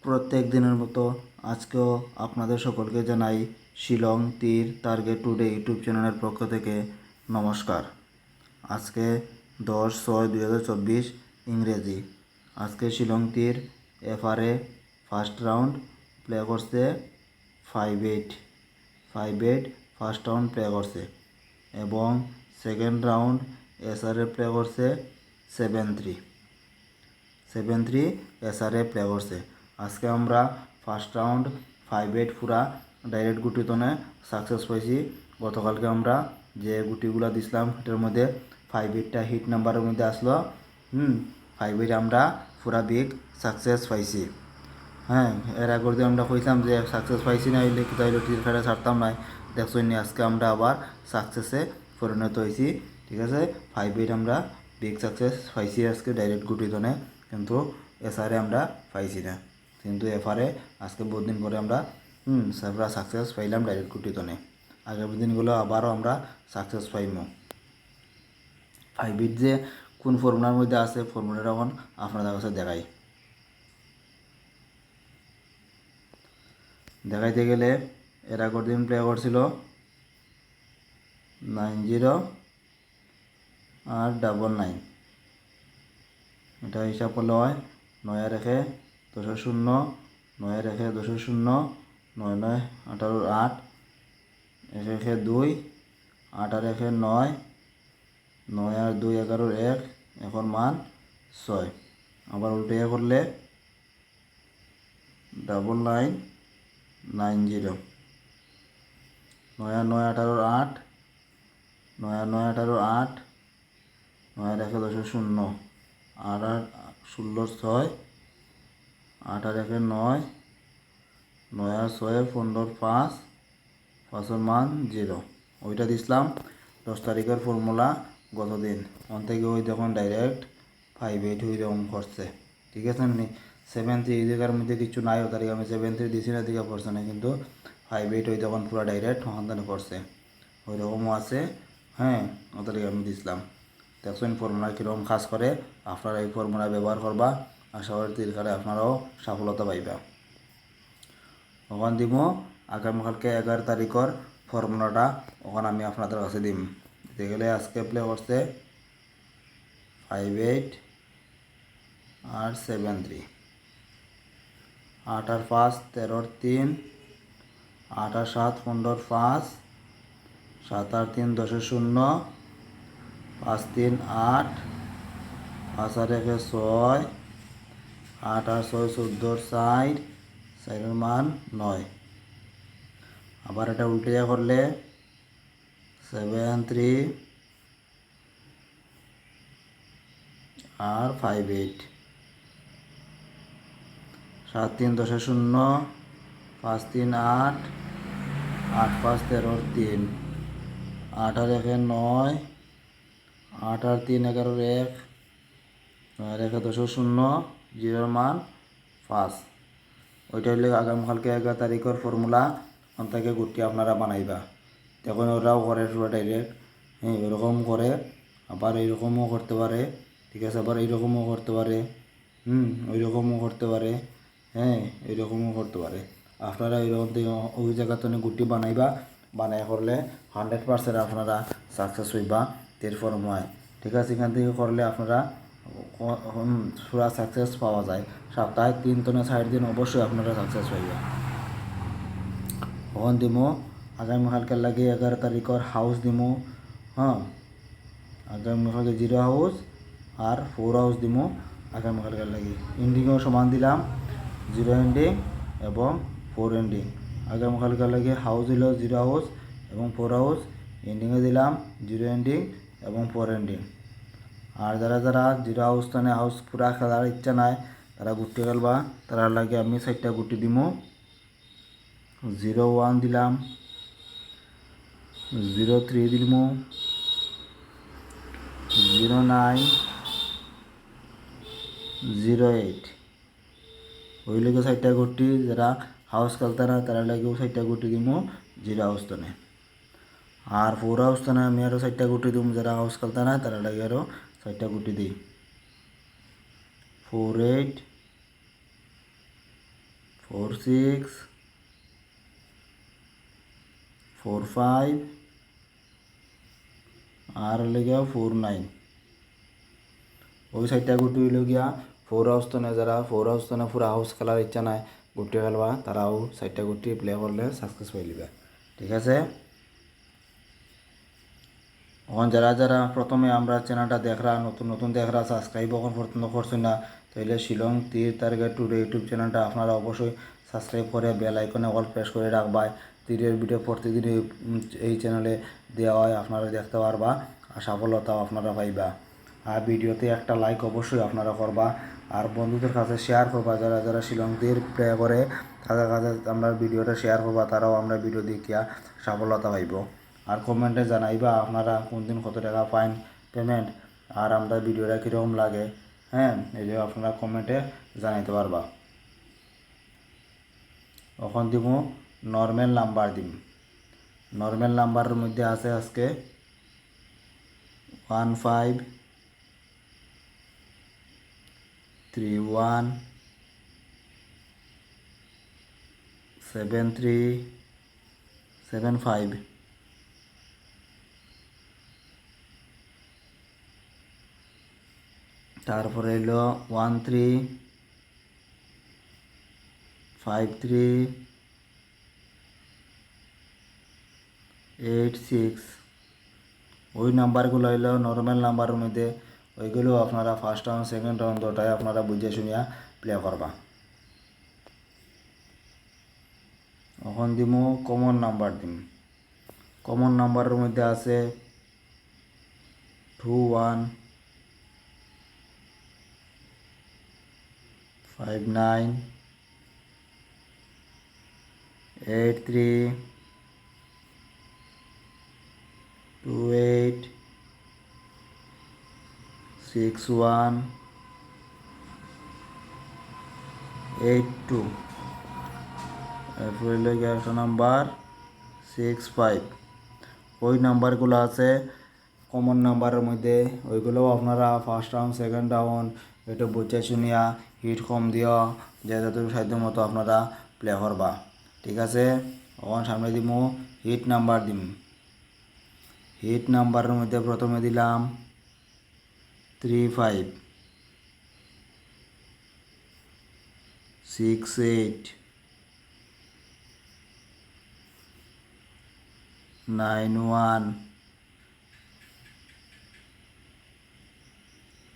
প্রত্যেক দিনের মতো আজকেও আপনাদের সকলকে জানাই শিলং তীর টার্গেট টুডে ইউটিউব চ্যানেলের পক্ষ থেকে নমস্কার। আজকে 10/6/2024 ইংরেজি। আজকে শিলং তীর FRA ফার্স্ট রাউন্ড প্লে করছে 5-8 ফার্স্ট রাউন্ড প্লে করছে এবং সেকেন্ড রাউন্ড SRA প্লে করছে 7-3 SRA প্লে করছে। আজকে আমরা ফার্স্ট রাউন্ড 5-8 পুরা ডাইরেক্ট গুটিতনে সাকসেস পাইছি। গতকালকে আমরা যে গুটিগুলো দিছিলাম এটার মধ্যে 5-8টা হিট নাম্বারের মধ্যে আসলো। 5-8 আমরা পুরা বিগ সাকসেস পাইছি। হ্যাঁ, এর আগে দিয়ে আমরা কইতাম যে সাকসেস পাইছি না হইলে কোথাও টির খেলা ছাড়তাম না। দেখছো নি আজকে আমরা আবার সাকসেসে পরিণত হয়েছি। ঠিক আছে, 5-8 আমরা বিগ সাকসেস পাইছি আজকে ডাইরেক্ট গুটিতনে, কিন্তু SRA আমরা পাইছি না। কিন্তু FRA আজকে বহুত দিন পরে আমরা সাকসেস পাইলাম ডাইরেক্ট গুটিতনে। আগামী দিনগুলো আবারও আমরা সাকসেস পাইব। 5-8 যে কোন ফর্মুলার মধ্যে আছে ফর্মুলাটা এখন আপনাদের কাছে দেখাইতে গেলে এর আগের দিন প্লে করছিল 90 আর 99। এটা হিসাব করলে হয় 9 রেখে 10-0, 9 রেখে 10-0, 9-9 18 8, 1 রেখে 2, 8 রেখে 9, 9 আর 2 11 1, এখন মান 6। আবার উল্টে করলে 9990, 9 আর 9 18 8, 9 আর 9 18 8, 9 রেখে 10-0, 8 আর 16 6, 8 আর 1 9, 9 আর 6 15 5, 5 মান 0। ওইটা দিছিলাম 10 তারিখের ফর্মুলা গতদিন। ওখান থেকে ওই দেখুন ডাইরেক্ট 5-8 ওই রকম করছে। ঠিক আছে নি, 7-3 এই জায়গার মধ্যে কিছু নাই। ও তারিখ আমি 7-3 দিছি না, দিকে পড়ছে না, কিন্তু 5-8 ওই তখন পুরো ডাইরেক্ট ওখান করছে। ওই রকমও আছে। হ্যাঁ, ও তারিখ আমি দিছিলাম। দেখছেন ফর্মুলা কীরকম কাজ করে। আপনারা এই ফর্মুলা ব্যবহার করবা, আশা করি তীর খেলায় আপনারাও সফলতা পাইবা। ওখান দিব আগামীকালকে 11 তারিখের ফর্মুলাটা ওখানে আমি আপনাদের কাছে দিম। দিতে গেলে আজকে প্লে করছে 5-8 আর 7-3, 8 আর 5 13 3, 8 আর 7 15 5, 7 আর 3 10-0, 5 3 8, 5 আর 1 6, 8 আর 6 14 4, 4 মান 9। আবার এটা উল্টে করলে 7-3 আর 5-8, 7 3 10-0, 5 3 8, 8 5 13 3, 8 আর 1 9, 8 আর 3 11 1, 9 আর 1 10-0, 0 মান 5। ওইটা হইলে আগামীকালকে 11 তারিখের ফর্মুলা ওখান থেকে গুটি আপনারা বানাইবা। তখন ওরাও করে পুরো ডাইরেক্ট। হ্যাঁ, এরকম করে, আবার এইরকমও করতে পারে। ঠিক আছে, আবার এইরকমও করতে পারে, ওই রকমও করতে পারে। হ্যাঁ, এইরকমও করতে পারে। আপনারা এইরকম থেকে ওই জায়গাতে গুটি বানাইবা। বানাই করলে 100% আপনারা সাকসেস হইবা তীর ফর্মুলায়। ঠিক আছে, এখান থেকে করলে আপনারা পুরা সাকসেস পাওয়া যায়। সপ্তাহে 3 থেকে 4 দিন অবশ্যই আপনারা সাকসেস পাইবা। ওখান দিমো আগামীকালকের লাগে 11 তারিখের হাউস দিমো। হ্যাঁ, আগামীকালকে 0 হাউস আর 4 হাউস দিমো আগামীকালকের লাগে। এন্ডিংও সমান দিলাম, 0 এন্ডিং এবং 4 এন্ডিং। আগামীকালকের লাগে হাউস দিল 0 হাউস এবং 4 হাউস, এন্ডিংয়ে দিলাম 0 এন্ডিং এবং 4 এন্ডিং। আর যারা 0 হাউস টানে হাউস পুরা খেলার ইচ্ছা নাই, তারা গুটি খেলবা, তারা লাগে আমি 4টা গুটি দিমো। 0-1 দিলাম, 0-3 দিমো, 0-9, 0-8। ওই লোকে 4টা গুটি যারা হাউস খেলতে না তারা লাগেও 4টা গুটি দিমো 0 হাউস টানে। আর 4 হাউস টানে আমি আরও 4টা গুটি দিম, যারা হাউস খেলতে না তারা লাগে আরও 4টা গুটি দিই। 4-8, 4 6 4 5 আর লেগে 4 9 ওই সাইডটা গুটি হইল গিয়া 4 হাউস তো না, যারা 4 হাউস তো না পুরা হাউস খেলার ইচ্ছা নাই গুটি খেলবা, তারাও সাইডটা গুটি প্লে করলে সাকসেস পাইলিবা। ঠিক আছে, এখন যারা যারা প্রথমে আমরা চ্যানেলটা দেখরা নতুন নতুন দেখরা সাবস্ক্রাইব এখন পর্যন্ত করছেন না, তাইলে শিলং তীর টার্গেট ট্যুর ইউটিউব চ্যানেলটা আপনারা অবশ্যই সাবস্ক্রাইব করে বেল আইকনে অল প্রেস করে রাখবা। তীরের ভিডিও প্রতিদিন এই চ্যানেলে দেওয়া হয়, আপনারা দেখতে পারবা আর সফলতাও আপনারা পাইবা। আর ভিডিওতে একটা লাইক অবশ্যই আপনারা করবা আর বন্ধুদের কাছে শেয়ার করবা, যারা যারা শিলং তীর প্লে করে তাদের কাছে আমরা ভিডিওটা শেয়ার করবা, তারাও আমরা ভিডিও দেখিয়া সফলতা পাইব। আর কমেন্টে জানাইবা আপনারা কোন দিন কত টাকা পাইন পেমেন্ট, আর আমরা ভিডিওটা কীরকম লাগে, হ্যাঁ এই যে আপনারা কমেন্টে জানাইতে পারবা। এখন দিব নর্মাল নাম্বার দিম। নর্মাল নাম্বারের মধ্যে আছে আজকে 1 5 3 1 7 3 7 5। তারপরে এলো 1 3 5 3 8 6। ওই নাম্বারগুলো হইলো নর্মাল নাম্বারের মধ্যে, ওইগুলো আপনারা ফার্স্ট রাউন্ড সেকেন্ড রাউন্ড দুটাই আপনারা বুঝে শুনিয়া প্লে করবা। এখন দিব কমন নাম্বার দিম। কমন নাম্বারের মধ্যে আছে 2 1 5 9 8 3 2 8 6 1 8 2। এরপরে লেগে একটা নাম্বার 6 5। ওই নাম্বারগুলো আছে কমন নাম্বারের মধ্যে, ওইগুলোও আপনারা ফার্স্ট রাউন্ড সেকেন্ড রাউন্ড একটু বুঝে শুনিয়া হিট কম দিও, যে যতটুকু সাধ্য মতো আপনারা প্লে করবা। ঠিক আছে, এখন সামনে দিব হিট নাম্বার দিম। হিট নাম্বারের মধ্যে প্রথমে দিলাম 3 5 6 8 9 1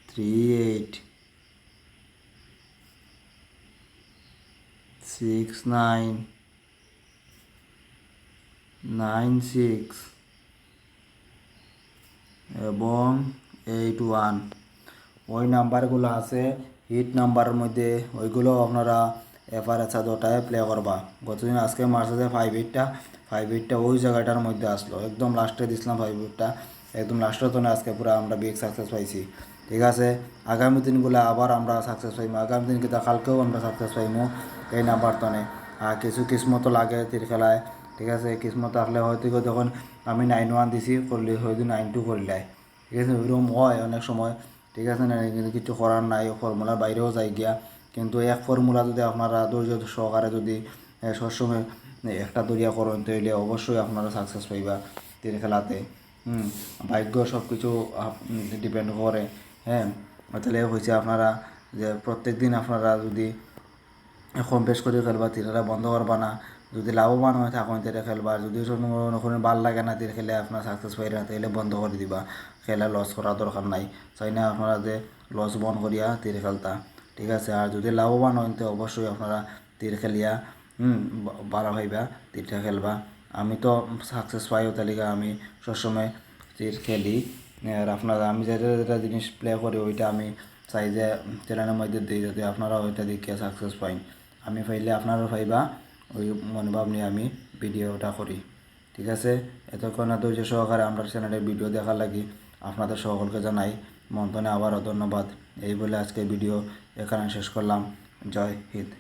3 8 6 9 9 6 এবং 8 1। ওই নাম্বারগুলো আছে হিট নাম্বারের মধ্যে, ওইগুলো আপনারা এফআরএস দুটায় প্লে করবা। গতদিন আজকে মার্চে 5 8টা ওই জায়গাটার মধ্যে আসলো, একদম লাস্টে দিছিলাম 5 8টা, একদম লাস্টের তো আজকে পুরো আমরা বিগ সাকসেস পাইছি। ঠিক আছে, আগামী দিনগুলো আবার আমরা সাকসেস পাইমু, আগামী দিন কিন্তু কালকেও আমরা সাকসেস পাইমু এই নাম্বার তনে। আর কিছু কিসমতো লাগে তীর খেলায়। ঠিক আছে, কিসমত আসলে হয়তো যখন আমি 9 1 দিছি করলে হয়তো 9 2 করলে। ঠিক আছে, ওইরকম হয় অনেক সময়। ঠিক আছে না, কিন্তু কিছু করার নাই, ফর্মুলার বাইরেও যাই গিয়া। কিন্তু এক ফর্মুলা যদি আপনারা ধৈর্য সহকারে যদি সবসময় একটা দরিয়া করেন, তাহলে অবশ্যই আপনারা সাকসেস পাইবা তীর খেলাতে। ভাগ্য সব কিছু ডিপেন্ড করে। হ্যাঁ, তাহলে হয়েছে আপনারা যে প্রত্যেক দিন আপনারা যদি কম বেশ করে খেলবা, তীরেরা বন্ধ করবা না। যদি লাভবান হয়ে থাকুন তীরে খেলবা, যদি কোনো ভাল লাগে না তীর খেলে আপনার সাকসেস পাই না, তাহলে বন্ধ করে দিবা। খেলা লস করার দরকার নাই, চাই না আপনারা যে লস বন্ধ করিয়া তীর খেলতা। ঠিক আছে, আর যদি লাভবান হন তো অবশ্যই আপনারা তীর খেলিয়া ভালো হইবা, তীরটা খেলবা। আমি তো সাকসেস পাই তালিকা আমি সবসময় তীর খেলি। আর আপনারা আমি যেটা যেটা জিনিস প্লে করি ওইটা আমি চাই যে চ্যানেলের মধ্যে দিই, যাতে আপনারা ওইটা দেখিয়ে সাকসেস পাইন। আমি পাইলে আপনারাও পাইবা, ওই মনোভাব নিয়ে আমি ভিডিওটা করি। ঠিক আছে, এতক্ষণ ধৈর্য সহকারে আমরা চ্যানেলের ভিডিও দেখার লাগি আপনাদের সকলকে জানাই মন্তনে আবারও ধন্যবাদ। এই বলে আজকে ভিডিও এখানে শেষ করলাম। জয় হিন্দ।